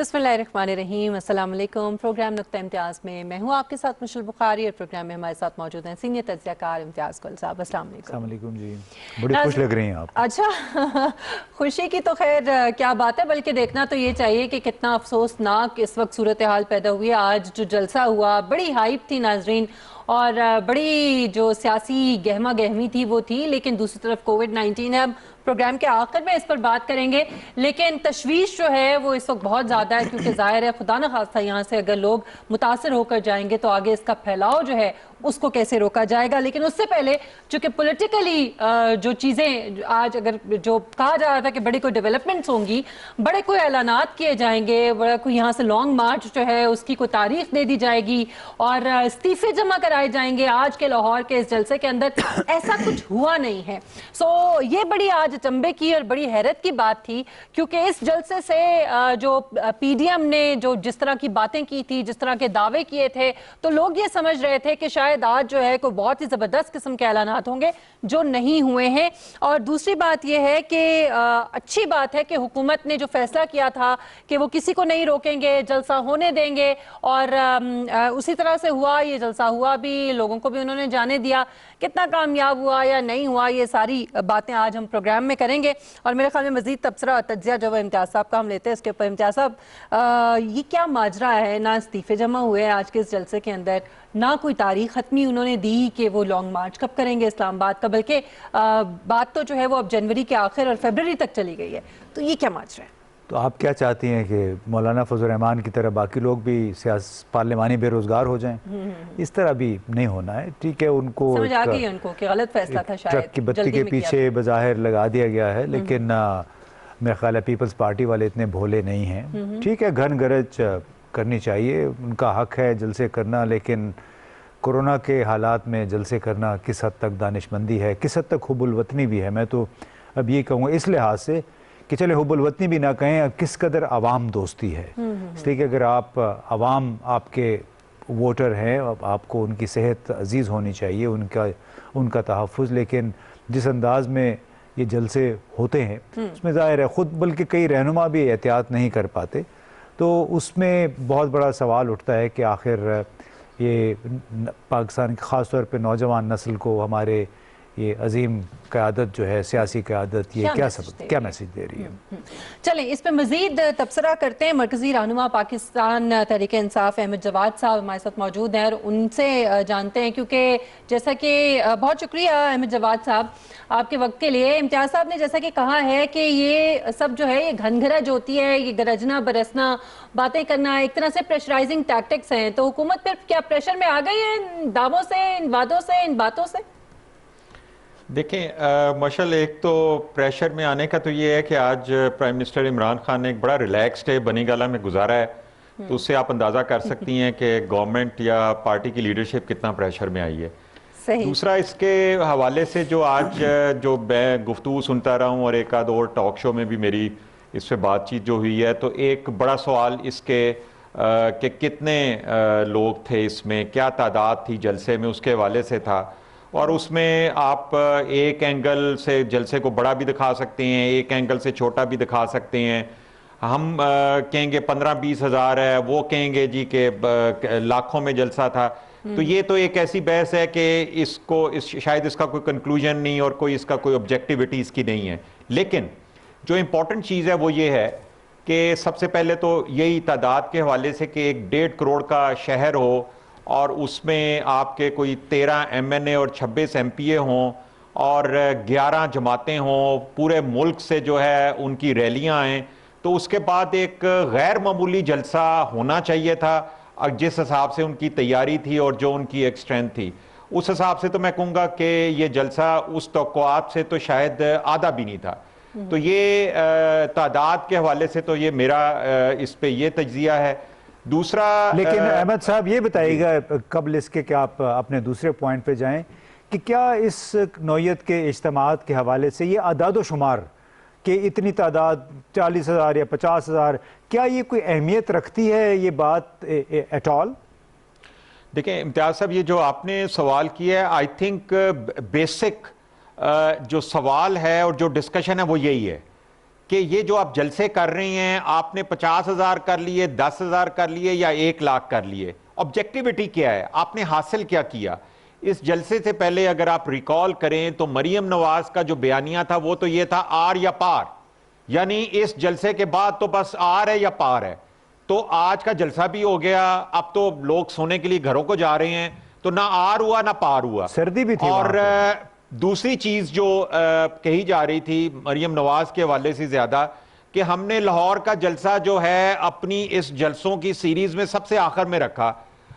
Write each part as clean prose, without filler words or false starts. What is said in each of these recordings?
بسم اللہ الرحمن الرحیم، السلام علیکم۔ پروگرام نقطہ امتیاز میں میں ہوں آپ کے ساتھ مشل بخاری، اور پروگرام میں ہمارے ساتھ موجود ہیں سینئر تجزیہ کار امتیاز گل صاحب۔ السلام علیکم۔ السلام علیکم جی، بڑی خوش لگ رہی ہیں آپ۔ اچھا، خوشی کی تو خیر کیا بات ہے، بلکہ دیکھنا تو یہ چاہیے کہ کتنا افسوسناک اس وقت صورتحال پیدا ہوئی ہے۔ آج جو جلسہ ہوا بڑی ہائپ تھی ناظرین، اور بڑی جو سیاسی گہما گہمی تھی وہ تھی، لیکن دوسری طرف کووڈ-19 ہے۔ پروگرام کے آخر میں اس پر بات کریں گے، لیکن تشویش جو ہے وہ اس وقت بہت زیادہ ہے، کیونکہ ظاہر ہے خدا نہ خواستہ یہاں سے اگر لوگ متاثر ہو کر جائیں گے تو آگے اس کا پھیلاؤ جو ہے اس کو کیسے روکا جائے گا۔ لیکن اس سے پہلے چونکہ پولیٹیکلی جو چیزیں آج اگر جو کہا جا رہا تھا کہ بڑی کوئی ڈیولپمنٹس ہوں گی، بڑے کوئی اعلانات کیے جائیں گے، بڑا کوئی یہاں سے لانگ مارچ جو ہے اس کی کوئی تاریخ دے دی جائے گی اور استعفے جمع کرائے جائیں گے آج کے لاہور کے اس جلسے کے اندر، ایسا کچھ ہوا نہیں ہے۔ یہ بڑی آج اچنبے کی اور بڑی حیرت کی بات تھی، کیونکہ اس جلسے سے جو پی ڈی ایم نے جو جس طرح کی باتیں کی تھی، جس طرح کے دعوے کیے تھے، تو لوگ یہ سمجھ رہے تھے کہ شاید آج جو ہے کوئی بہت ہی زبردست قسم کے اعلانات ہوں گے جو نہیں ہوئے ہیں۔ اور دوسری بات یہ ہے کہ اچھی بات ہے کہ حکومت نے جو فیصلہ کیا تھا کہ وہ کسی کو نہیں روکیں گے، جلسہ ہونے دیں گے، اور اسی طرح سے ہوا، یہ جلسہ ہوا بھی، لوگوں کو بھی انہوں نے جانے دیا۔ کتنا کامیاب ہوا یا نہیں ہوا، یہ ساری باتیں آج ہم پروگرام میں کریں گے، اور میرے خیال میں مزید تبصرہ اور تجزیہ جو امتیاز صاحب کا ہم لیتے ہیں اس کے اوپر۔ امتیاز صاحب، یہ کیا ماجرا ہے؟ نہ استعفے جمع ہوئے آج کے اس جلسے کے اندر، نہ کوئی تاریخ حتمی انہوں نے دی کہ وہ لانگ مارچ کب کریں گے اسلام آباد کا، بلکہ بات تو جو ہے وہ اب جنوری کے آخر اور فیبروری تک چلی گئی ہے، تو یہ کیا ماجرا ہے؟ تو آپ کیا چاہتی ہیں کہ مولانا فضل الرحمان کی طرح باقی لوگ بھی پارلیمانی بے روزگار ہو جائیں؟ اس طرح بھی نہیں ہونا ہے۔ ٹھیک ہے، ان کو سمجھ آ گئی ان کو کہ غلط فیصلہ تھا، شاید ٹرک کی بتی کے پیچھے بظاہر لگا دیا گیا ہے، لیکن میرا خیال ہے پیپلز پارٹی والے اتنے بھولے نہیں ہیں۔ ٹھیک ہے، گھن گرج کرنی چاہیے، ان کا حق ہے جلسے کرنا، لیکن کورونا کے حالات میں جلسے کرنا کس حد تک دانشمندی ہے، کس حد تک حب الوطنی بھی ہے۔ میں تو اب یہ کہوں گا اس لحاظ سے کہ چلے حب الوطنی بھی نہ کہیں، کس قدر عوام دوستی ہے۔ اس لیے کہ اگر آپ عوام آپ کے ووٹر ہیں، آپ کو ان کی صحت عزیز ہونی چاہیے، ان کا تحفظ، لیکن جس انداز میں یہ جلسے ہوتے ہیں اس میں ظاہر ہے خود بلکہ کئی رہنما بھی احتیاط نہیں کر پاتے، تو اس میں بہت بڑا سوال اٹھتا ہے کہ آخر یہ پاکستان کی خاص طور پہ نوجوان نسل کو ہمارے یہ عظیم قیادت جو ہے، سیاسی قیادت، یہ کیا میسج دے رہی ہے؟ چلیں اس پہ مزید تبصرہ کرتے ہیں۔ مرکزی رہنما پاکستان تحریک انصاف احمد جواد صاحب ہمارے ساتھ موجود ہیں، اور ان سے جانتے ہیں، کیونکہ جیسا کہ بہت شکریہ احمد جواد صاحب آپ کے وقت کے لیے۔ امتیاز صاحب نے جیسا کہ کہا ہے کہ یہ سب جو ہے یہ گھن گرج ہوتی ہے، یہ گرجنا برسنا، باتیں کرنا، ایک طرح سے پریشرائزنگ ٹیکٹکس ہیں، تو حکومت پھر کیا پریشر میں آ گئی ہے ان دعووں سے، ان وعدوں سے، ان باتوں سے؟ دیکھیں مشل، ایک تو پریشر میں آنے کا تو یہ ہے کہ آج پرائم منسٹر عمران خان نے ایک بڑا ریلیکس ڈے بنی گالہ میں گزارا ہے، تو اس سے آپ اندازہ کر سکتی ہیں کہ گورنمنٹ یا پارٹی کی لیڈرشپ کتنا پریشر میں آئی ہے۔ دوسرا اس کے حوالے سے جو آج جو میں گفتگو سنتا رہا ہوں، اور ایک آدھ اور ٹاک شو میں بھی میری اس پہ بات چیت جو ہوئی ہے، تو ایک بڑا سوال اس کے کہ کتنے لوگ تھے اس میں، کیا تعداد تھی جلسے میں، اس کے حوالے سے تھا۔ اور اس میں آپ ایک اینگل سے جلسے کو بڑا بھی دکھا سکتے ہیں، ایک اینگل سے چھوٹا بھی دکھا سکتے ہیں۔ ہم کہیں گے 15-20 ہزار ہے، وہ کہیں گے جی کہ لاکھوں میں جلسہ تھا۔ تو یہ تو ایک ایسی بحث ہے کہ شاید اس کا کوئی کنکلوژن نہیں، اور کوئی اس کا کوئی آبجیکٹیوٹی اس کی نہیں ہے۔ لیکن جو امپورٹنٹ چیز ہے وہ یہ ہے کہ سب سے پہلے تو یہی تعداد کے حوالے سے کہ ایک 1.5 کروڑ کا شہر ہو، اور اس میں آپ کے کوئی 13 ایم این اے اور 26 ایم پی اے ہوں، اور 11 جماعتیں ہوں، پورے ملک سے جو ہے ان کی ریلیاں آئیں، تو اس کے بعد ایک غیر معمولی جلسہ ہونا چاہیے تھا، جس حساب سے ان کی تیاری تھی اور جو ان کی ایک اسٹرینتھ تھی، اس حساب سے تو میں کہوں گا کہ یہ جلسہ اس توقعات سے تو شاید آدھا بھی نہیں تھا۔ تو یہ تعداد کے حوالے سے تو یہ میرا اس پہ یہ تجزیہ ہے۔ دوسرا لیکن احمد صاحب یہ بتائیے گا قبل اس کے کہ آپ اپنے دوسرے پوائنٹ پہ جائیں، کہ کیا اس نوعیت کے اجتماعات کے حوالے سے یہ اعداد و شمار کہ اتنی تعداد 40,000 یا 50,000، کیا یہ کوئی اہمیت رکھتی ہے یہ بات ایٹ آل؟ دیکھیں امتیاز صاحب، یہ جو آپ نے سوال کیا ہے، آئی تھنک بیسک جو سوال ہے اور جو ڈسکشن ہے وہ یہی ہے کہ یہ جو آپ جلسے کر رہے ہیں آپ نے 50,000 کر لیے 10,000 کر لیے یا 1,00,000 کر لیے, آبجیکٹیوٹی کیا ہے, آپ نے حاصل کیا کیا. اس جلسے سے پہلے اگر آپ ریکال کریں تو مریم نواز کا جو بیانیہ تھا وہ تو یہ تھا آر یا پار, یعنی اس جلسے کے بعد تو بس آر ہے یا پار ہے. تو آج کا جلسہ بھی ہو گیا, اب تو لوگ سونے کے لیے گھروں کو جا رہے ہیں, تو نہ آر ہوا نہ پار ہوا. سردی بھی تھی. اور دوسری چیز جو کہی جا رہی تھی مریم نواز کے حوالے سے زیادہ, کہ ہم نے لاہور کا جلسہ جو ہے اپنی اس جلسوں کی سیریز میں سب سے آخر میں رکھا,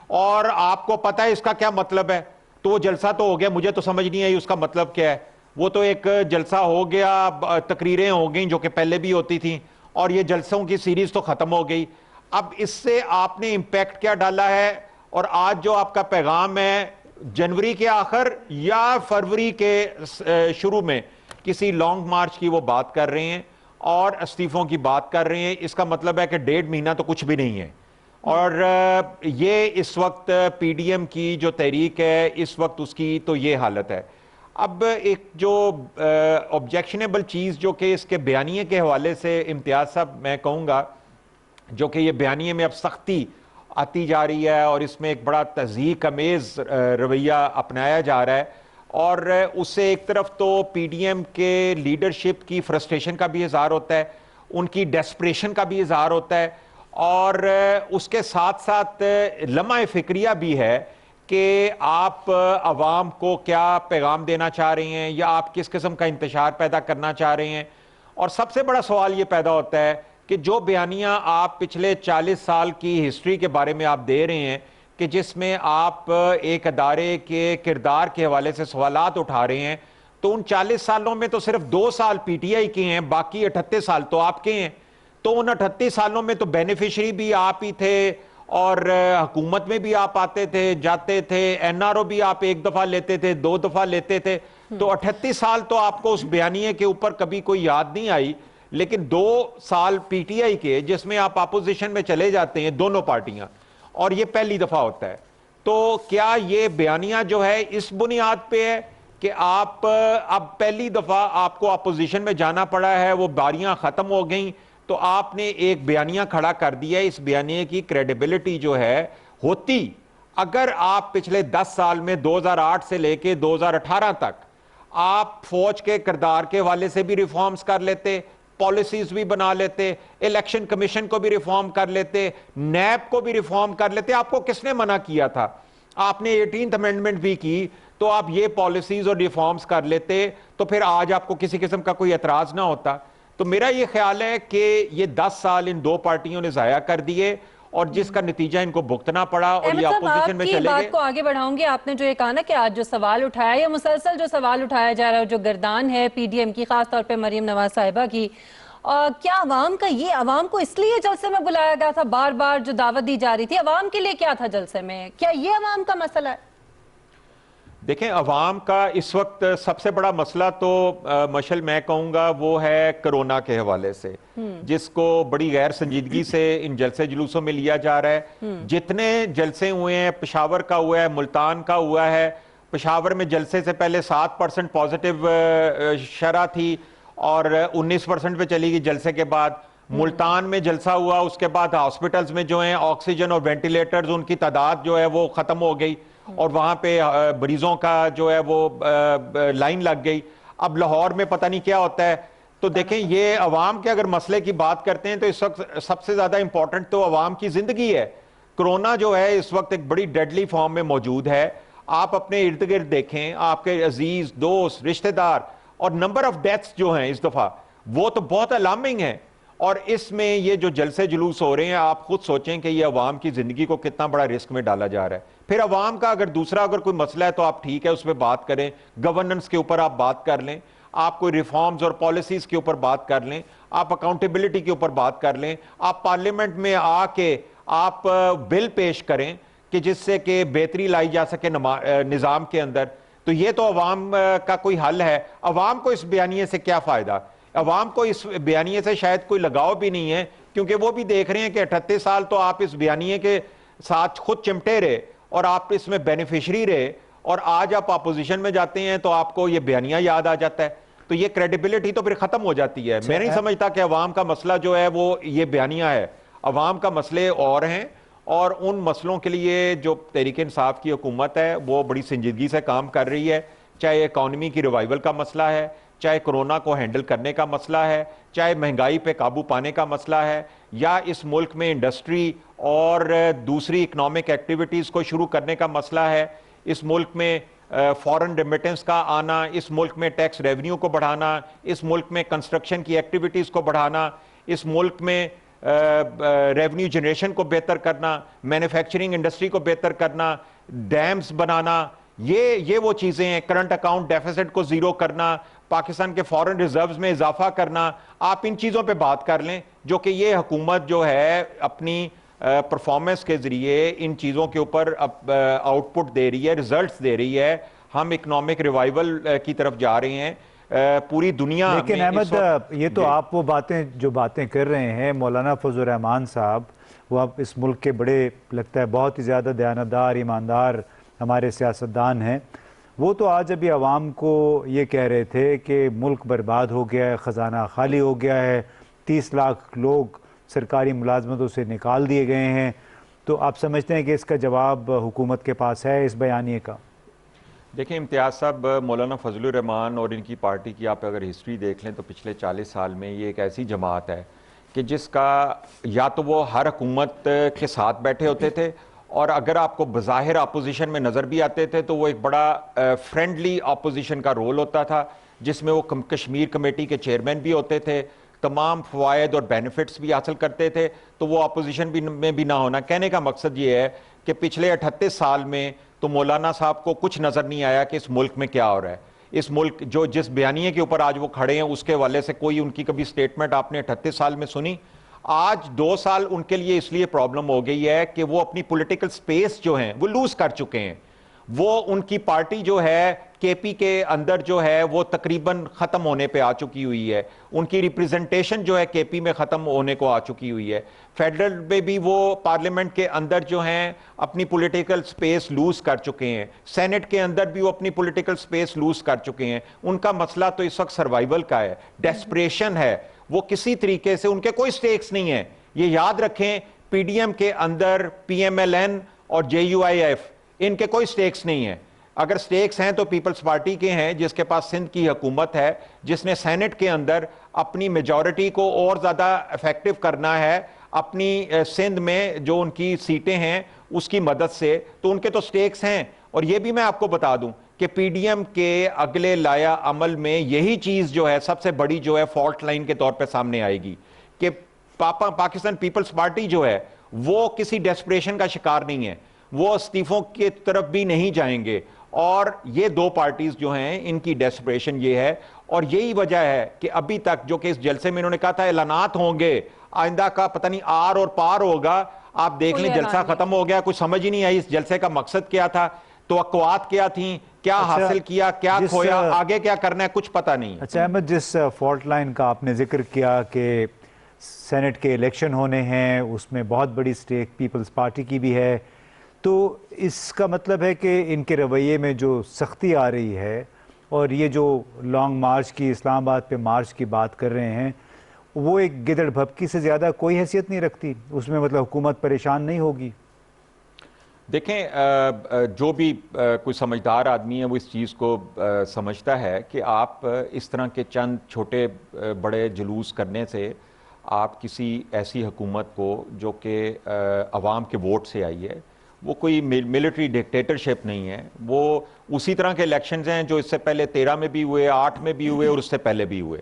اور آپ کو پتہ ہے اس کا کیا مطلب ہے. تو وہ جلسہ تو ہو گیا, مجھے تو سمجھ نہیں آئی اس کا مطلب کیا ہے. وہ تو ایک جلسہ ہو گیا, تقریریں ہو گئیں جو کہ پہلے بھی ہوتی تھیں, اور یہ جلسوں کی سیریز تو ختم ہو گئی. اب اس سے آپ نے امپیکٹ کیا ڈالا ہے, اور آج جو آپ کا پیغام ہے جنوری کے آخر یا فروری کے شروع میں کسی لانگ مارچ کی وہ بات کر رہے ہیں اور استعفوں کی بات کر رہے ہیں, اس کا مطلب ہے کہ 1.5 مہینہ تو کچھ بھی نہیں ہے. اور یہ اس وقت پی ڈی ایم کی جو تحریک ہے اس وقت اس کی تو یہ حالت ہے. اب ایک جو آبجیکشنیبل چیز جو کہ اس کے بیانیے کے حوالے سے امتیاز صاحب میں کہوں گا, جو کہ یہ بیانیے میں اب سختی آتی جا رہی ہے اور اس میں ایک بڑا تضحیک امیز رویہ اپنایا جا رہا ہے, اور اس سے ایک طرف تو پی ڈی ایم کے لیڈرشپ کی فرسٹریشن کا بھی اظہار ہوتا ہے, ان کی ڈیسپریشن کا بھی اظہار ہوتا ہے, اور اس کے ساتھ ساتھ لمحہ فکریہ بھی ہے کہ آپ عوام کو کیا پیغام دینا چاہ رہے ہیں یا آپ کس قسم کا انتشار پیدا کرنا چاہ رہے ہیں. اور سب سے بڑا سوال یہ پیدا ہوتا ہے کہ جو بیانیہ آپ پچھلے 40 سال کی ہسٹری کے بارے میں آپ دے رہے ہیں, کہ جس میں آپ ایک ادارے کے کردار کے حوالے سے سوالات اٹھا رہے ہیں, تو ان 40 سالوں میں تو صرف 2 سال پی ٹی آئی کے ہیں, باقی 38 سال تو آپ کے ہیں. تو ان 38 سالوں میں تو بینیفیشری بھی آپ ہی تھے, اور حکومت میں بھی آپ آتے تھے جاتے تھے, این آر او بھی آپ 1 دفعہ لیتے تھے 2 دفعہ لیتے تھے. تو 38 سال تو آپ کو اس بیانیے کے اوپر کبھی کوئی یاد نہیں آئی, لیکن 2 سال پی ٹی آئی کے جس میں آپ اپوزیشن میں چلے جاتے ہیں دونوں پارٹیاں, اور یہ پہلی دفعہ ہوتا ہے. تو کیا یہ بیانیہ جو ہے اس بنیاد پہ ہے کہ آپ اب پہلی دفعہ آپ کو اپوزیشن میں جانا پڑا ہے, وہ باریاں ختم ہو گئیں, تو آپ نے ایک بیانیہ کھڑا کر دیا ہے. اس بیانیے کی کریڈیبلٹی جو ہے ہوتی اگر آپ پچھلے 10 سال میں 2008 سے لے کے 2018 تک آپ فوج کے کردار کے حوالے سے بھی ریفارمز کر لیتے, پالیسیز بھی بنا لیتے, الیکشن کمیشن کو بھی ریفارم کر لیتے, نیب کو بھی ریفارم کر لیتے. آپ کو کس نے منع کیا تھا؟ آپ نے 18th امینڈمنٹ بھی کی, تو آپ یہ پالیسیز اور ریفارمز کر لیتے, تو پھر آج آپ کو کسی قسم کا کوئی اعتراض نہ ہوتا. تو میرا یہ خیال ہے کہ یہ 10 سال ان 2 پارٹیوں نے ضائع کر دیے, اور جس کا نتیجہ ان کو بھگتنا پڑا, اور یہ اپوزیشن میں چلے گئے. بات کو آگے بڑھاؤں گے. آپ نے جو یہ کہا نا کہ آج جو سوال اٹھایا, یا مسلسل جو سوال اٹھایا جا رہا ہے, جو گردان ہے پی ڈی ایم کی, خاص طور پہ مریم نواز صاحبہ کی, کیا عوام کا, یہ عوام کو اس لیے جلسے میں بلایا گیا تھا, بار بار جو دعوت دی جا رہی تھی, عوام کے لیے کیا تھا جلسے میں؟ کیا یہ عوام کا مسئلہ ہے؟ دیکھیں, عوام کا اس وقت سب سے بڑا مسئلہ تو مشل میں کہوں گا وہ ہے کرونا کے حوالے سے, جس کو بڑی غیر سنجیدگی سے ان جلسے جلوسوں میں لیا جا رہا ہے. جتنے جلسے ہوئے ہیں, پشاور کا ہوا ہے, ملتان کا ہوا ہے. پشاور میں جلسے سے پہلے 7% پازیٹیو شرح تھی اور 19% پہ چلی گئی جلسے کے بعد. ملتان میں جلسہ ہوا, اس کے بعد ہاسپٹلز میں جو ہیں آکسیجن اور وینٹیلیٹرز, ان کی تعداد جو ہے وہ ختم ہو گئی, اور وہاں پہ مریضوں کا جو ہے وہ لائن لگ گئی. اب لاہور میں پتہ نہیں کیا ہوتا ہے. تو دیکھیں, یہ عوام کے اگر مسئلے کی بات کرتے ہیں تو اس وقت سب سے زیادہ امپورٹنٹ تو عوام کی زندگی ہے. کرونا جو ہے اس وقت ایک بڑی ڈیڈلی فارم میں موجود ہے. آپ اپنے ارد گرد دیکھیں, آپ کے عزیز دوست رشتہ دار, اور نمبر آف ڈیتھس جو ہیں اس دفعہ وہ تو بہت الارمنگ ہیں. اور اس میں یہ جو جلسے جلوس ہو رہے ہیں, آپ خود سوچیں کہ یہ عوام کی زندگی کو کتنا بڑا رسک میں ڈالا جا رہا ہے. پھر عوام کا اگر دوسرا اگر کوئی مسئلہ ہے تو آپ ٹھیک ہے اس پہ بات کریں, گورننس کے اوپر آپ بات کر لیں, آپ کوئی ریفارمز اور پالیسیز کے اوپر بات کر لیں, آپ اکاؤنٹیبلٹی کے اوپر بات کر لیں, آپ پارلیمنٹ میں آ کے آپ بل پیش کریں کہ جس سے کہ بہتری لائی جا سکے نظام کے اندر. تو یہ تو عوام کا کوئی حل ہے. عوام کو اس بیانیے سے کیا فائدہ؟ عوام کو اس بیانیے سے شاید کوئی لگاؤ بھی نہیں ہے, کیونکہ وہ بھی دیکھ رہے ہیں کہ 38 سال تو آپ اس بیانیے کے ساتھ خود چمٹے رہے اور آپ اس میں بینیفیشری رہے, اور آج آپ اپوزیشن میں جاتے ہیں تو آپ کو یہ بیانیہ یاد آ جاتا ہے. تو یہ کریڈیبلٹی تو پھر ختم ہو جاتی ہے. میں نہیں سمجھتا کہ عوام کا مسئلہ جو ہے وہ یہ بیانیہ ہے. عوام کا مسئلے اور ہیں, اور ان مسئلوں کے لیے جو تحریک انصاف کی حکومت ہے وہ بڑی سنجیدگی سے کام کر رہی ہے. چاہے اکانومی کی ریوائول کا مسئلہ ہے, چاہے کرونا کو ہینڈل کرنے کا مسئلہ ہے, چاہے مہنگائی پہ قابو پانے کا مسئلہ ہے, یا اس ملک میں انڈسٹری اور دوسری اکنامک ایکٹیویٹیز کو شروع کرنے کا مسئلہ ہے, اس ملک میں فورن ریمیٹنس کا آنا, اس ملک میں ٹیکس ریونیو کو بڑھانا, اس ملک میں کنسٹرکشن کی ایکٹیویٹیز کو بڑھانا, اس ملک میں ریونیو جنریشن کو بہتر کرنا, مینوفیکچرنگ انڈسٹری کو بہتر کرنا, ڈیمز بنانا, یہ وہ چیزیں ہیں. کرنٹ اکاؤنٹ ڈیفیسٹ کو زیرو کرنا, پاکستان کے فورن ریزروز میں اضافہ کرنا. آپ ان چیزوں پہ بات کر لیں جو کہ یہ حکومت جو ہے اپنی پرفارمنس کے ذریعے ان چیزوں کے اوپر آؤٹ پٹ دے رہی ہے, ریزلٹس دے رہی ہے. ہم اکنامک ریوائول کی طرف جا رہے ہیں پوری دنیا میں. لیکن احمد یہ تو آپ وہ باتیں جو باتیں کر رہے ہیں, مولانا فضل الرحمان صاحب وہ اب اس ملک کے بڑے لگتا ہے بہت ہی زیادہ دیانتدار ایماندار ہمارے سیاستدان ہیں, وہ تو آج ابھی عوام کو یہ کہہ رہے تھے کہ ملک برباد ہو گیا ہے, خزانہ خالی ہو گیا ہے, 30 لاکھ لوگ سرکاری ملازمتوں سے نکال دیے گئے ہیں. تو آپ سمجھتے ہیں کہ اس کا جواب حکومت کے پاس ہے اس بیانیے کا؟ دیکھیں امتیاز صاحب, مولانا فضل الرحمان اور ان کی پارٹی کی آپ اگر ہسٹری دیکھ لیں تو پچھلے 40 سال میں یہ ایک ایسی جماعت ہے کہ جس کا یا تو وہ ہر حکومت کے ساتھ بیٹھے ہوتے تھے, اور اگر آپ کو بظاہر اپوزیشن میں نظر بھی آتے تھے تو وہ ایک بڑا فرینڈلی اپوزیشن کا رول ہوتا تھا, جس میں وہ کشمیر کمیٹی کے چیئرمین بھی ہوتے تھے, تمام فوائد اور بینیفٹس بھی حاصل کرتے تھے. تو وہ اپوزیشن میں بھی نہ ہونا. کہنے کا مقصد یہ ہے کہ پچھلے 38 سال میں تو مولانا صاحب کو کچھ نظر نہیں آیا کہ اس ملک میں کیا ہو رہا ہے. اس ملک جو جس بیانیے کے اوپر آج وہ کھڑے ہیں اس کے حوالے سے کوئی ان کی کبھی سٹیٹمنٹ آپ نے 38 سال میں سنی؟ آج 2 سال ان کے لیے اس لیے پرابلم ہو گئی ہے کہ وہ اپنی پولیٹیکل سپیس جو ہیں وہ لوز کر چکے ہیں. وہ ان کی پارٹی جو ہے کے پی کے اندر جو ہے وہ تقریباً ختم ہونے پہ آ چکی ہوئی ہے. ان کی ریپریزنٹیشن جو ہے کے پی میں ختم ہونے کو آ چکی ہوئی ہے. فیڈرل میں بھی وہ پارلیمنٹ کے اندر جو ہیں اپنی پولیٹیکل سپیس لوز کر چکے ہیں. سینٹ کے اندر بھی وہ اپنی پولیٹیکل سپیس لوز کر چکے ہیں. ان کا مسئلہ تو اس وقت سروائیول کا ہے, ڈیسپریشن ہے. وہ کسی طریقے سے ان کے کوئی سٹیکس نہیں ہیں. یہ یاد رکھیں, پی ڈی ایم کے اندر پی ایم ایل این اور جے یو آئی ایف ان کے کوئی سٹیکس نہیں ہیں. اگر سٹیکس ہیں تو پیپلز پارٹی کے ہیں, جس کے پاس سندھ کی حکومت ہے, جس نے سینٹ کے اندر اپنی میجورٹی کو اور زیادہ افیکٹو کرنا ہے اپنی سندھ میں جو ان کی سیٹیں ہیں اس کی مدد سے. تو ان کے تو سٹیکس ہیں. اور یہ بھی میں آپ کو بتا دوں کہ پی ڈی ایم کے اگلے لایا عمل میں یہی چیز جو ہے سب سے بڑی جو ہے فالٹ لائن کے طور پہ سامنے آئے گی کہ پاکستان پیپلز پارٹی جو ہے وہ کسی ڈیسپریشن کا شکار نہیں ہے, وہ استعفوں کی طرف بھی نہیں جائیں گے. اور یہ 2 پارٹیز جو ہیں ان کی ڈیسپریشن یہ ہے, اور یہی وجہ ہے کہ ابھی تک جو کہ اس جلسے میں انہوں نے کہا تھا اعلانات ہوں گے, آئندہ کا پتہ نہیں آر اور پار ہوگا. آپ دیکھ لیں جلسہ ختم ہو گیا, کچھ سمجھ ہی نہیں آئی اس جلسے کا مقصد کیا تھا, توقعات کیا تھیں, کیا حاصل کیا, کیا کھویا, آگے کیا کرنا ہے, کچھ پتہ نہیں. اچھا احمد, جس فالٹ لائن کا آپ نے ذکر کیا کہ سینٹ کے الیکشن ہونے ہیں, اس میں بہت بڑی سٹیک پیپلز پارٹی کی بھی ہے, تو اس کا مطلب ہے کہ ان کے رویے میں جو سختی آ رہی ہے, اور یہ جو لانگ مارچ کی اسلام آباد پہ مارچ کی بات کر رہے ہیں, وہ ایک گدڑ بھبکی سے زیادہ کوئی حیثیت نہیں رکھتی؟ اس میں مطلب حکومت پریشان نہیں ہوگی؟ دیکھیں, جو بھی کوئی سمجھدار آدمی ہے وہ اس چیز کو سمجھتا ہے کہ آپ اس طرح کے چند چھوٹے بڑے جلوس کرنے سے آپ کسی ایسی حکومت کو جو کہ عوام کے ووٹ سے آئی ہے, وہ کوئی ملٹری ڈکٹیٹرشپ نہیں ہے, وہ اسی طرح کے الیکشنز ہیں جو اس سے پہلے 13 میں بھی ہوئے, 8 میں بھی ہوئے اور اس سے پہلے بھی ہوئے,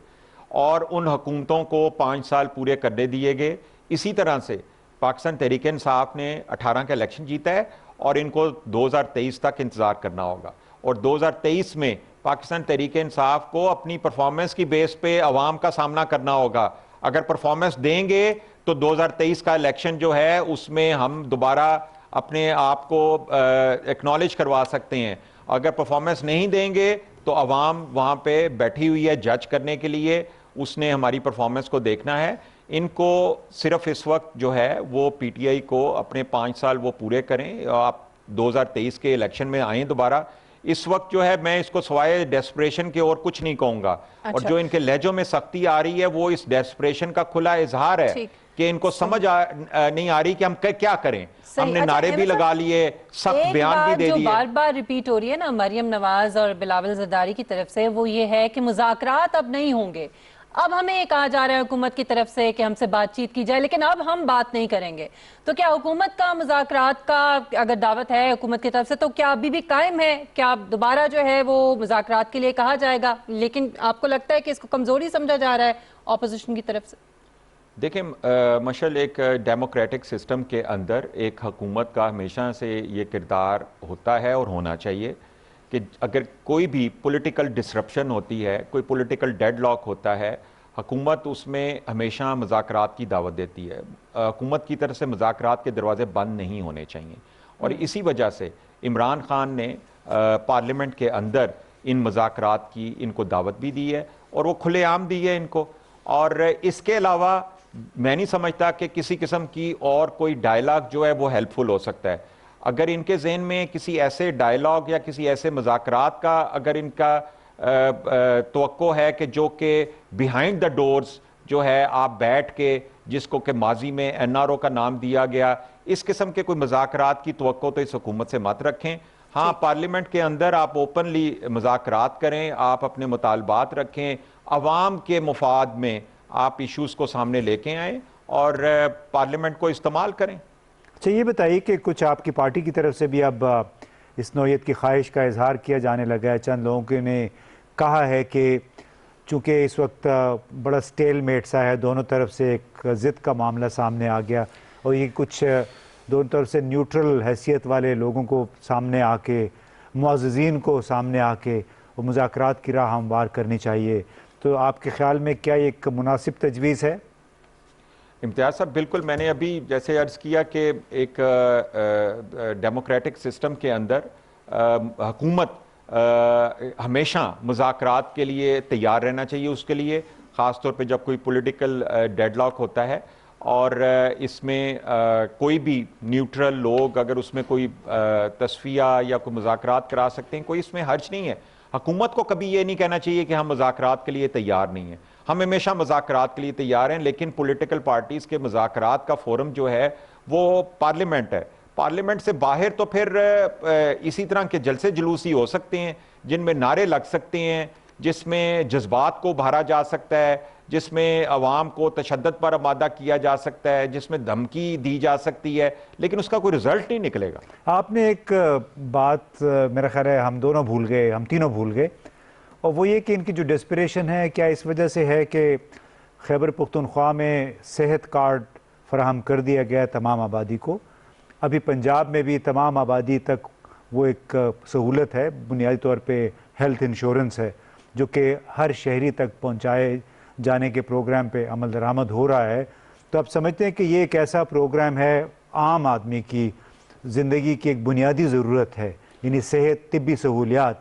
اور ان حکومتوں کو 5 سال پورے کرنے دیے گئے. اسی طرح سے پاکستان تحریک انصاف نے 18 کا الیکشن جیتا ہے, اور ان کو 2023 تک انتظار کرنا ہوگا. اور 2023 میں پاکستان تحریک انصاف کو اپنی پرفارمنس کی بیس پہ عوام کا سامنا کرنا ہوگا. اگر پرفارمنس دیں گے تو 2023 کا الیکشن جو ہے اس میں ہم دوبارہ اپنے آپ کو ایکنالج کروا سکتے ہیں. اگر پرفارمنس نہیں دیں گے تو عوام وہاں پہ بیٹھی ہوئی ہے جج کرنے کے لیے, اس نے ہماری پرفارمنس کو دیکھنا ہے. ان کو صرف اس وقت جو ہے وہ پی ٹی آئی کو اپنے 5 سال وہ پورے کریں, آپ 2023 کے الیکشن میں آئیں دوبارہ. اس وقت جو ہے میں اس کو سوائے ڈیسپریشن کے اور کچھ نہیں کہوں گا. اور جو ان کے لہجوں میں سختی آ رہی ہے وہ اس ڈیسپریشن کا کھلا اظہار ہے کہ ان کو سمجھ نہیں آ رہی کہ ہم کیا کریں. ہم نے نعرے بھی لگا لیے, سخت بیان بھی دے دیے. جو بار بار ریپیٹ ہو رہی ہے نا مریم نواز اور بلاول زرداری کی طرف سے, وہ یہ ہے کہ مذاکرات اب نہیں ہوں گے. اب ہمیں کہا جا رہا ہے حکومت کی طرف سے کہ ہم سے بات چیت کی جائے, لیکن اب ہم بات نہیں کریں گے. تو کیا حکومت کا مذاکرات کا اگر دعوت ہے حکومت کی طرف سے تو کیا ابھی بھی قائم ہے؟ کیا دوبارہ جو ہے وہ مذاکرات کے لیے کہا جائے گا؟ لیکن آپ کو لگتا ہے کہ اس کو کمزوری سمجھا جا رہا ہے اپوزیشن کی طرف سے؟ دیکھیں مشل, ایک ڈیموکریٹک سسٹم کے اندر ایک حکومت کا ہمیشہ سے یہ کردار ہوتا ہے اور ہونا چاہیے کہ اگر کوئی بھی پولیٹیکل ڈسرپشن ہوتی ہے, کوئی پولیٹیکل ڈیڈ لاک ہوتا ہے, حکومت اس میں ہمیشہ مذاکرات کی دعوت دیتی ہے. حکومت کی طرف سے مذاکرات کے دروازے بند نہیں ہونے چاہیے, اور اسی وجہ سے عمران خان نے پارلیمنٹ کے اندر ان مذاکرات کی ان کو دعوت بھی دی ہے اور وہ کھلے عام دی ہے ان کو. اور اس کے علاوہ میں نہیں سمجھتا کہ کسی قسم کی اور کوئی ڈائلاگ جو ہے وہ ہیلپ فل ہو سکتا ہے. اگر ان کے ذہن میں کسی ایسے ڈائلاگ یا کسی ایسے مذاکرات کا اگر ان کا توقع ہے کہ جو کہ بیہائنڈ دا ڈورز جو ہے آپ بیٹھ کے, جس کو کہ ماضی میں NRO کا نام دیا گیا, اس قسم کے کوئی مذاکرات کی توقع تو اس حکومت سے مت رکھیں. ہاں, پارلیمنٹ کے اندر آپ اوپنلی مذاکرات کریں, آپ اپنے مطالبات رکھیں, عوام کے مفاد میں آپ ایشوز کو سامنے لے کے آئیں اور پارلیمنٹ کو استعمال کریں. اچھا, یہ بتائیے کہ کچھ آپ کی پارٹی کی طرف سے بھی اب اس نوعیت کی خواہش کا اظہار کیا جانے لگا ہے. چند لوگوں نے کہا ہے کہ چونکہ اس وقت بڑا سٹیل میٹ سا ہے, دونوں طرف سے ایک ضد کا معاملہ سامنے آ گیا, اور یہ کچھ دونوں طرف سے نیوٹرل حیثیت والے لوگوں کو سامنے آ کے, معززین کو سامنے آ کے وہ مذاکرات کی راہ ہموار کرنی چاہیے. تو آپ کے خیال میں کیا یہ ایک مناسب تجویز ہے؟ امتیاز صاحب, بالکل. میں نے ابھی جیسے عرض کیا کہ ایک ڈیموکریٹک سسٹم کے اندر حکومت ہمیشہ مذاکرات کے لیے تیار رہنا چاہیے. اس کے لیے خاص طور پہ جب کوئی پولیٹیکل ڈیڈ لاک ہوتا ہے, اور اس میں کوئی بھی نیوٹرل لوگ اگر اس میں کوئی تصفیہ یا کوئی مذاکرات کرا سکتے ہیں, کوئی اس میں حرج نہیں ہے. حکومت کو کبھی یہ نہیں کہنا چاہیے کہ ہم مذاکرات کے لیے تیار نہیں ہیں. ہم ہمیشہ مذاکرات کے لیے تیار ہیں, لیکن پولیٹیکل پارٹیز کے مذاکرات کا فورم جو ہے وہ پارلیمنٹ ہے. پارلیمنٹ سے باہر تو پھر اسی طرح کے جلسے جلوس ہی ہو سکتے ہیں جن میں نعرے لگ سکتے ہیں, جس میں جذبات کو ابھارا جا سکتا ہے, جس میں عوام کو تشدد پر آمادہ کیا جا سکتا ہے, جس میں دھمکی دی جا سکتی ہے, لیکن اس کا کوئی رزلٹ نہیں نکلے گا. آپ نے ایک بات میرا خیال ہے ہم دونوں بھول گئے, ہم تینوں بھول گئے, اور وہ یہ کہ ان کی جو ڈسپریشن ہے کیا اس وجہ سے ہے کہ خیبر پختونخوا میں صحت کارڈ فراہم کر دیا گیا تمام آبادی کو. ابھی پنجاب میں بھی تمام آبادی تک وہ ایک سہولت ہے, بنیادی طور پہ ہیلتھ انشورنس ہے, جو کہ ہر شہری تک پہنچائے جانے کے پروگرام پہ عمل درآمد ہو رہا ہے. تو آپ سمجھتے ہیں کہ یہ ایک ایسا پروگرام ہے, عام آدمی کی زندگی کی ایک بنیادی ضرورت ہے, یعنی صحت, طبی سہولیات,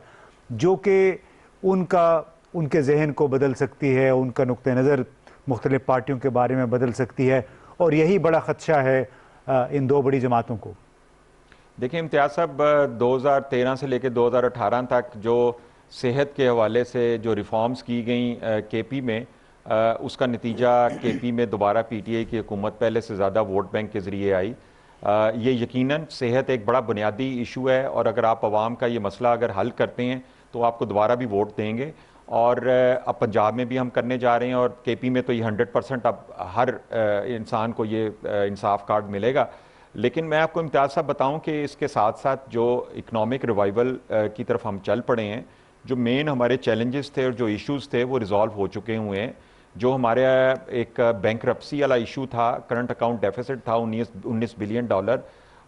جو کہ ان کے ذہن کو بدل سکتی ہے, ان کا نقطہ نظر مختلف پارٹیوں کے بارے میں بدل سکتی ہے, اور یہی بڑا خدشہ ہے ان دو بڑی جماعتوں کو. دیکھیں امتیاز صاحب, 2013 سے لے کے 2018 تک جو صحت کے حوالے سے جو ریفارمز کی گئیں کے پی میں, اس کا نتیجہ کے پی میں دوبارہ پی ٹی آئی کی حکومت پہلے سے زیادہ ووٹ بینک کے ذریعے آئی. یہ یقیناً صحت ایک بڑا بنیادی ایشو ہے, اور اگر آپ عوام کا یہ مسئلہ اگر حل کرتے ہیں تو آپ کو دوبارہ بھی ووٹ دیں گے. اور اب پنجاب میں بھی ہم کرنے جا رہے ہیں, اور کے پی میں تو یہ 100% اب ہر انسان کو یہ انصاف کارڈ ملے گا. لیکن میں آپ کو امتیاز صاحب بتاؤں کہ اس کے ساتھ ساتھ جو اکنامک ریوائول کی طرف ہم چل پڑے ہیں, جو مین ہمارے چیلنجز تھے اور جو ایشوز تھے وہ ریزالو ہو چکے ہوئے ہیں. جو ہمارے ایک بینکرپسی والا ایشو تھا, کرنٹ اکاؤنٹ ڈیفیسٹ تھا $19 بلین,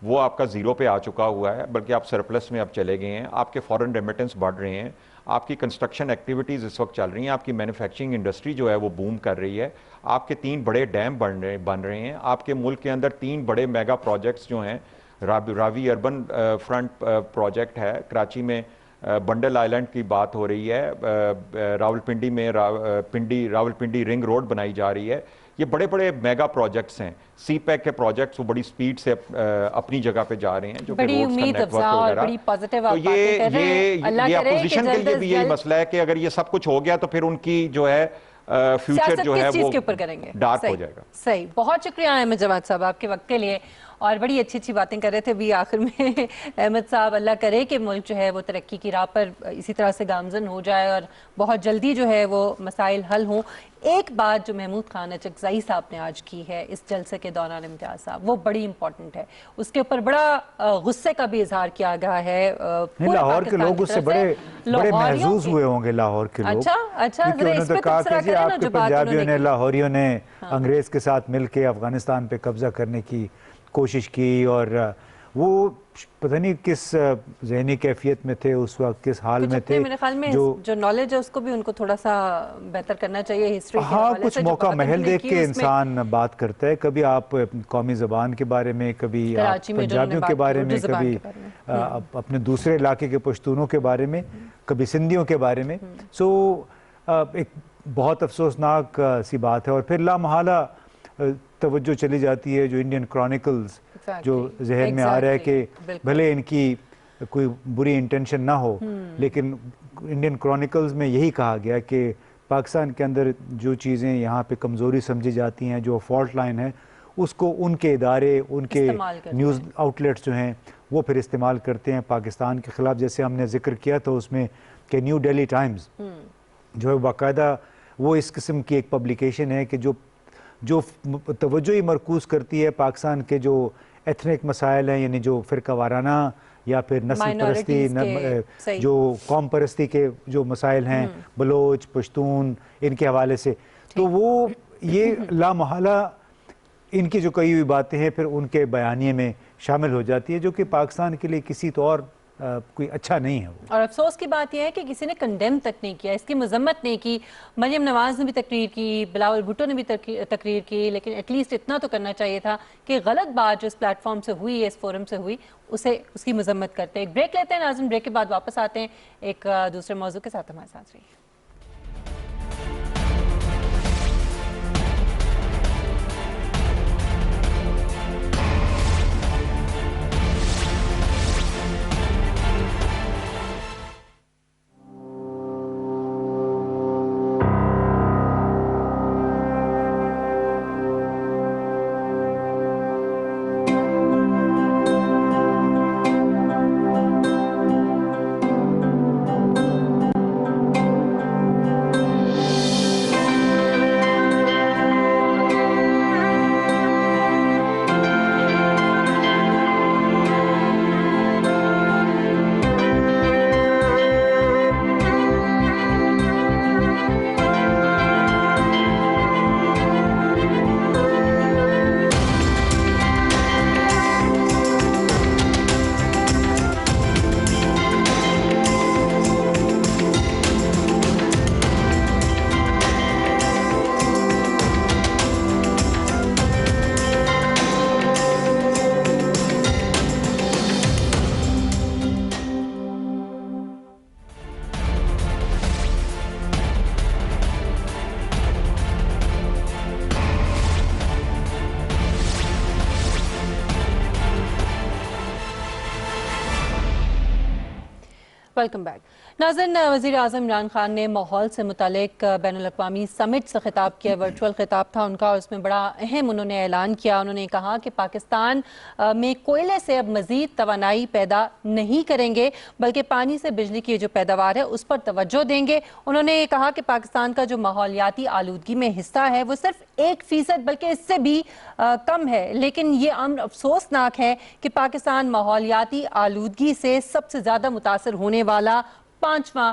وہ آپ کا زیرو پہ آ چکا ہوا ہے, بلکہ آپ سرپلس میں اب چلے گئے ہیں. آپ کے فورن ریمیٹنس بڑھ رہے ہیں, آپ کی کنسٹرکشن ایکٹیویٹیز اس وقت چل رہی ہیں, آپ کی مینوفیکچرنگ انڈسٹری جو ہے وہ بوم کر رہی ہے, آپ کے 3 بڑے ڈیم بن رہے ہیں, آپ کے ملک کے اندر 3 بڑے میگا پروجیکٹس جو ہیں, راوی اربن فرنٹ پروجیکٹ ہے کراچی میں, بنڈل آئلینڈ کی بات ہو رہی ہے، راولپنڈی میں راولپنڈی رنگ روڈ بنائی جا رہی ہے. یہ بڑے بڑے میگا پروجیکٹس ہیں. سی پیک کے پروجیکٹس وہ بڑی سپیڈ سے اپنی جگہ پہ جا رہے ہیں، جو کہ روڈز کا نیٹ ورک وغیرہ. تو یہ اپوزیشن کے لیے بھی یہی مسئلہ ہے کہ اگر یہ سب کچھ ہو گیا تو پھر ان کی جو ہے فیوچر جو ہے وہ ڈارک ہو جائے گا. صحیح. بہت شکریہ احمد جواد صاحب آپ کے وقت کے لیے، اور بڑی اچھی اچھی باتیں کر رہے تھے بھی آخر میں. احمد صاحب، اللہ کرے کہ ملک جو ہے وہ ترقی کی راہ پر اسی طرح سے گامزن ہو جائے اور بہت جلدی جو ہے وہ مسائل حل ہوں. ایک بات جو محمود خان اچکزئی صاحب نے آج کی ہے اس جلسے کے دوران، امتیاز صاحب، وہ بڑی امپورٹنٹ ہے. اس کے اوپر بڑا غصے کا بھی اظہار کیا گیا ہے. لاہور کے لوگ اس سے بڑے محظوظ ہوئے ہوں گے، لاہور کے لوگ. اچھا کیونکہ انہوں نے کہا کہ جی آپ کے پنجابیوں نے، لاہوریوں نے انگریز کے ساتھ مل کے افغانستان پہ قبضہ کرنے کی کوشش کی، اور وہ پتہ نہیں کس ذہنی کیفیت میں تھے اس وقت، کس حال میں تھے. میرے خیال میں جو نالج ہے اس کو بھی ان کو تھوڑا سا بہتر کرنا چاہیے ہسٹری کے حوالے سے. کچھ موقع محل دیکھ کے انسان بات کرتا ہے. کبھی آپ قومی زبان کے بارے میں، کبھی آپ پنجابیوں کے بارے میں، کبھی اپنے دوسرے علاقے کے پشتونوں کے بارے میں، کبھی سندھیوں کے بارے میں. سو ایک بہت افسوسناک سی بات ہے. اور پھر لامحالہ توجہ چلی جاتی ہے جو انڈین کرونیکلز جو ذہن میں آ رہا ہے کہ بھلے ان کی کوئی بری انٹینشن نہ ہو، لیکن انڈین کرونیکلز میں یہی کہا گیا کہ پاکستان کے اندر جو چیزیں یہاں پہ کمزوری سمجھی جاتی ہیں، جو فالٹ لائن ہے، اس کو ان کے ادارے، ان کے نیوز آؤٹ لیٹس جو ہیں وہ پھر استعمال کرتے ہیں پاکستان کے خلاف. جیسے ہم نے ذکر کیا تھا اس میں کہ نیو ڈیلی ٹائمز جو ہے باقاعدہ وہ اس قسم کی ایک پبلیکیشن ہے کہ جو توجہ ہی مرکوز کرتی ہے پاکستان کے جو ایتھنک مسائل ہیں، یعنی جو فرقہ وارانہ یا پھر نسل پرستی، جو قوم پرستی کے جو مسائل ہیں، بلوچ، پشتون، ان کے حوالے سے. تو وہ یہ لامحالہ ان کی جو کئی ہوئی باتیں ہیں پھر ان کے بیانیے میں شامل ہو جاتی ہے، جو کہ پاکستان کے لیے کسی طور کوئی اچھا نہیں ہے. اور افسوس کی بات یہ ہے کہ کسی نے کنڈیم تک نہیں کیا، اس کی مذمت نہیں کی. مریم نواز نے بھی تقریر کی، بلاول بھٹو نے بھی تقریر کی، لیکن ایٹ لیسٹ اتنا تو کرنا چاہیے تھا کہ غلط بات جو اس پلیٹ فارم سے ہوئی ہے، اس فورم سے ہوئی، اس کی مذمت کرتے. ایک بریک لیتے ہیں ناظرین، بریک کے بعد واپس آتے ہیں ایک دوسرے موضوع کے ساتھ. ہمارے ساتھ رہیے. Welcome back. ناظرین، وزیر اعظم عمران خان نے ماحول سے متعلق بین الاقوامی سمٹ سے خطاب کیا. ورچوئل خطاب تھا ان کا، اور اس میں بڑا اہم انہوں نے اعلان کیا. انہوں نے کہا کہ پاکستان میں کوئلے سے اب مزید توانائی پیدا نہیں کریں گے، بلکہ پانی سے بجلی کی جو پیداوار ہے اس پر توجہ دیں گے. انہوں نے یہ کہا کہ پاکستان کا جو ماحولیاتی آلودگی میں حصہ ہے وہ صرف 1% بلکہ اس سے بھی کم ہے. لیکن یہ امر افسوسناک ہے کہ پاکستان ماحولیاتی آلودگی سے سب سے زیادہ متاثر ہونے والا 5واں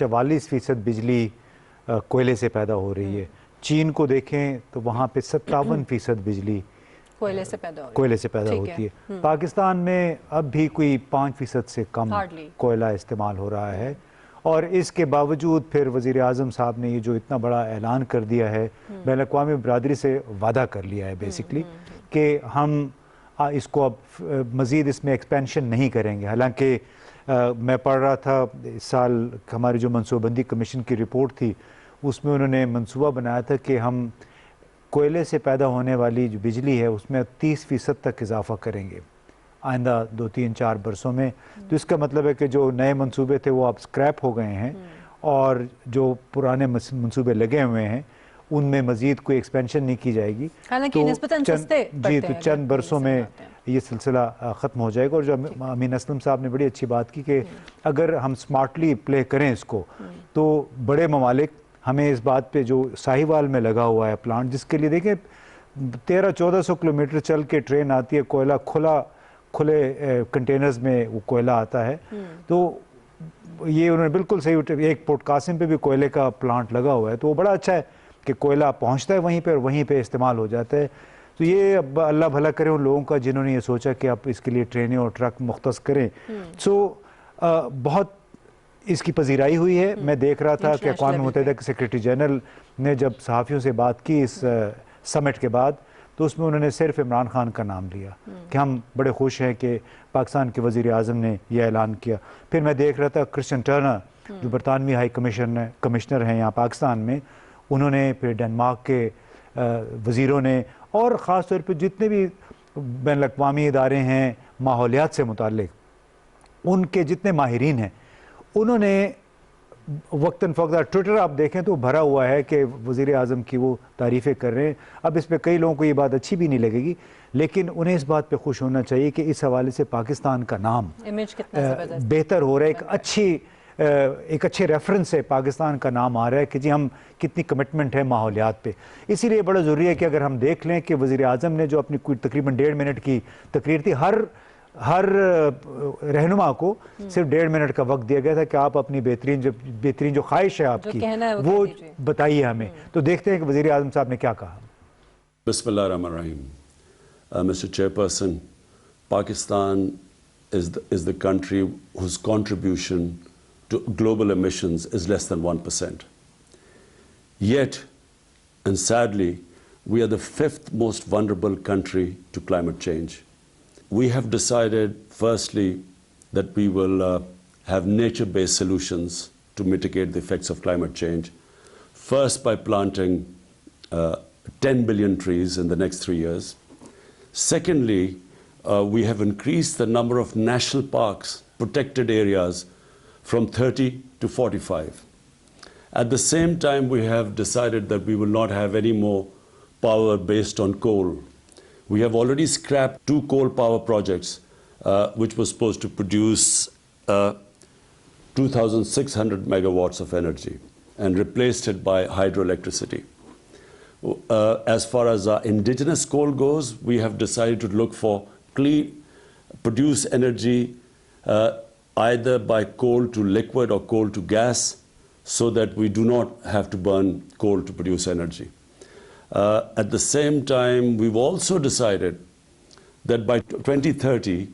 44% بجلی کوئلے سے پیدا ہو رہی ہے. چین کو دیکھیں تو وہاں پہ 57% بجلی کوئلے سے پیدا ہوتی ہے. پاکستان میں اب بھی کوئی 5% سے کم کوئلہ استعمال ہو رہا ہے, اور اس کے باوجود پھر وزیر اعظم صاحب نے یہ جو اتنا بڑا اعلان کر دیا ہے, بین الاقوامی برادری سے وعدہ کر لیا ہے بیسکلی کہ ہم اس کو اب مزید اس میں ایکسپینشن نہیں کریں گے. حالانکہ میں پڑھ رہا تھا اس سال ہماری جو منصوبہ بندی کمیشن کی رپورٹ تھی, اس میں انہوں نے منصوبہ بنایا تھا کہ ہم کوئلے سے پیدا ہونے والی جو بجلی ہے اس میں 30% تک اضافہ کریں گے آئندہ 2-3-4 برسوں میں. تو اس کا مطلب ہے کہ جو نئے منصوبے تھے وہ اب سکریپ ہو گئے ہیں, اور جو پرانے منصوبے لگے ہوئے ہیں ان میں مزید کوئی ایکسپینشن نہیں کی جائے گی. تو چند برسوں میں یہ سلسلہ ختم ہو جائے گا. اور جو امین اسلم صاحب نے بڑی اچھی بات کی کہ اگر ہم سمارٹلی پلے کریں اس کو, تو بڑے ممالک ہمیں اس بات پہ جو ساہیوال میں لگا ہوا ہے پلانٹ, جس کے لیے دیکھیں 1300-1400 کلومیٹر چل کے ٹرین آتی ہے, کوئلہ کھلے کنٹینرز میں وہ کوئلہ آتا ہے. تو یہ انہوں نے بالکل صحیح, ایک پورٹ قاسم پہ بھی کوئلے کا پلانٹ لگا ہوا ہے, تو وہ بڑا اچھا ہے کہ کوئلہ پہنچتا ہے وہیں پہ اور وہیں پہ استعمال ہو جاتا ہے. تو یہ اب اللہ بھلا کرے ان لوگوں کا جنہوں نے یہ سوچا کہ آپ اس کے لیے ٹرینیں اور ٹرک مختص کریں. سو بہت اس کی پذیرائی ہوئی ہے. میں دیکھ رہا تھا کہ اقوام متحدہ کے سیکریٹری جنرل نے جب صحافیوں سے بات کی اس سمٹ کے بعد, تو اس میں انہوں نے صرف عمران خان کا نام لیا کہ ہم بڑے خوش ہیں کہ پاکستان کے وزیر اعظم نے یہ اعلان کیا. پھر میں دیکھ رہا تھا کرسچن ٹرنر جو برطانوی ہائی کمشنر ہیں یہاں پاکستان میں, انہوں نے, پھر ڈنمارک کے وزیروں نے, اور خاص طور پہ جتنے بھی بین الاقوامی ادارے ہیں ماحولیات سے متعلق, ان کے جتنے ماہرین ہیں, انہوں نے وقتاً فوقتاً ٹویٹر آپ دیکھیں تو بھرا ہوا ہے کہ وزیر اعظم کی وہ تعریفیں کر رہے ہیں. اب اس پہ کئی لوگوں کو یہ بات اچھی بھی نہیں لگے گی, لیکن انہیں اس بات پہ خوش ہونا چاہیے کہ اس حوالے سے پاکستان کا نام بہتر ہو رہا ہے. ایک اچھے ریفرنس سے پاکستان کا نام آ رہا ہے کہ جی ہم کتنی کمٹمنٹ ہے ماحولیات پہ. اسی لیے بڑا ضروری ہے کہ اگر ہم دیکھ لیں کہ وزیر اعظم نے جو اپنی کوئی تقریباً 1.5 منٹ کی تقریر تھی, ہر رہنما کو صرف 1.5 منٹ کا وقت دیا گیا تھا کہ آپ اپنی بہترین جو خواہش ہے آپ کی وہ بتائیے ہمیں. تو دیکھتے ہیں کہ وزیر اعظم صاحب نے کیا کہا. بسم اللہ الرحمن الرحیم. Mr. Chairperson, Pakistan is the country whose contribution to global emissions is less than 1%. Yet, and sadly, we are the 5th most vulnerable country to climate change. We have decided, firstly, that we will have nature-based solutions to mitigate the effects of climate change. First, by planting 10 billion trees in the next 3 years. Secondly, we have increased the number of national parks, protected areas, from 30 to 45. At the same time, we have decided that we will not have any more power based on coal. We have already scrapped 2 coal power projects, which were supposed to produce 2,600 megawatts of energy, and replaced it by hydroelectricity. As far as our indigenous coal goes, we have decided to look for produce energy either by coal to liquid or coal to gas, so that we do not have to burn coal to produce energy. At the same time, we've also decided that by 2030,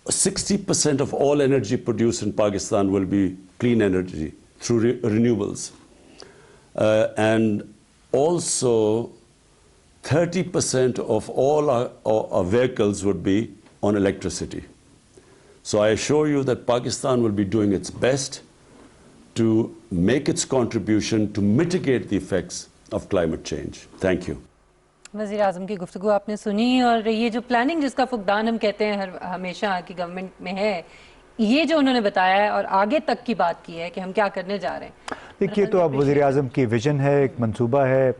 60% of all energy produced in Pakistan will be clean energy through renewables. And also, 30% of all our vehicles would be on electricity. So I assure you that Pakistan will be doing its best to make its contribution to mitigate the effects of climate change. Thank you. وزیر اعظم کی گفتگو آپ نے سنی, اور یہ جو planning جس کا فقدان ہم کہتے ہیں ہمیشہ کی گورنمنٹ میں ہے, یہ جو انہوں نے بتایا ہے اور آگے تک کی بات کی ہے کہ ہم کیا کرنے جا رہے ہیں. دیکھیے, تو اب وزیر اعظم کی ویژن ہے, ایک منصوبہ ہے,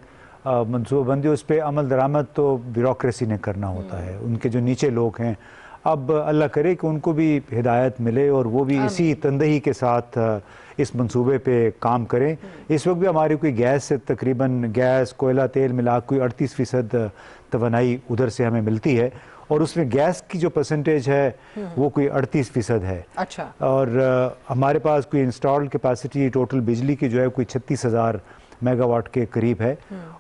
منصوبہ بندی, اس پہ عمل درآمد تو بیوروکریسی نے کرنا ہوتا ہے. ان کے جو نیچے لوگ ہیں, اب اللہ کرے کہ ان کو بھی ہدایت ملے اور وہ بھی اسی تندہی کے ساتھ اس منصوبے پہ کام کریں. اس وقت بھی ہماری کوئی گیس سے تقریباً گیس, کوئلہ, تیل ملا کوئی 38% توانائی ادھر سے ہمیں ملتی ہے, اور اس میں گیس کی جو پرسنٹیج ہے وہ کوئی 38% ہے. اچھا. اور ہمارے پاس کوئی انسٹالڈ کیپیسٹی ٹوٹل بجلی کی جو ہے کوئی 36,000 میگا واٹ کے قریب ہے.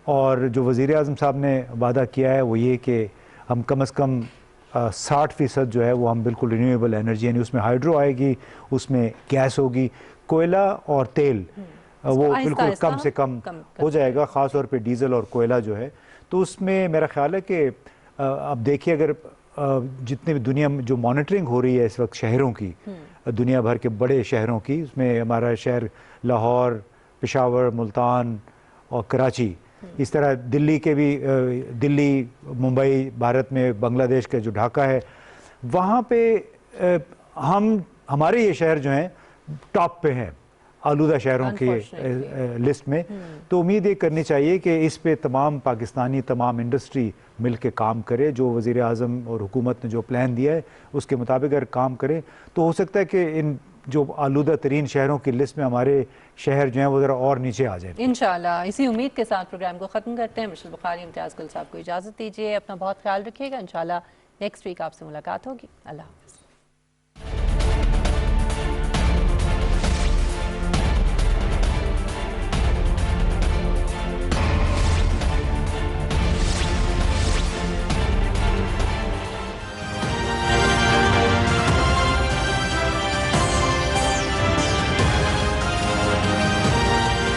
اور جو وزیر اعظم صاحب نے وعدہ کیا ہے وہ یہ کہ ہم کم از کم 60% جو ہے وہ ہم بالکل رینیویبل انرجی، یعنی اس میں ہائیڈرو آئے گی، اس میں گیس ہوگی، کوئلہ اور تیل وہ بالکل کم سے کم ہو جائے گا، خاص طور پہ ڈیزل اور کوئلہ جو ہے. تو اس میں میرا خیال ہے کہ اب دیکھیے اگر جتنے بھی دنیا میں جو مانیٹرنگ ہو رہی ہے اس وقت شہروں کی، دنیا بھر کے بڑے شہروں کی، اس میں ہمارا شہر لاہور، پشاور، ملتان اور کراچی، اس طرح دلی کے بھی، دلی، ممبئی، بھارت میں بنگلہ دیش کا جو ڈھاکہ ہے، وہاں پہ ہمارے یہ شہر جو ہیں ٹاپ پہ ہیں آلودہ شہروں کی لسٹ میں. تو امید یہ کرنی چاہیے کہ اس پہ تمام پاکستانی، تمام انڈسٹری مل کے کام کرے. جو وزیر اعظم اور حکومت نے جو پلان دیا ہے اس کے مطابق اگر کام کرے تو ہو سکتا ہے کہ ان جو آلودہ ترین شہروں کی لسٹ میں ہمارے شہر جو ہیں وہ ذرا اور نیچے آ جائیں. انشاءاللہ اسی امید کے ساتھ پروگرام کو ختم کرتے ہیں. مشل بخاری، امتیاز گل صاحب کو اجازت دیجیے. اپنا بہت خیال رکھیے گا. انشاءاللہ نیکسٹ ویک آپ سے ملاقات ہوگی. اللہ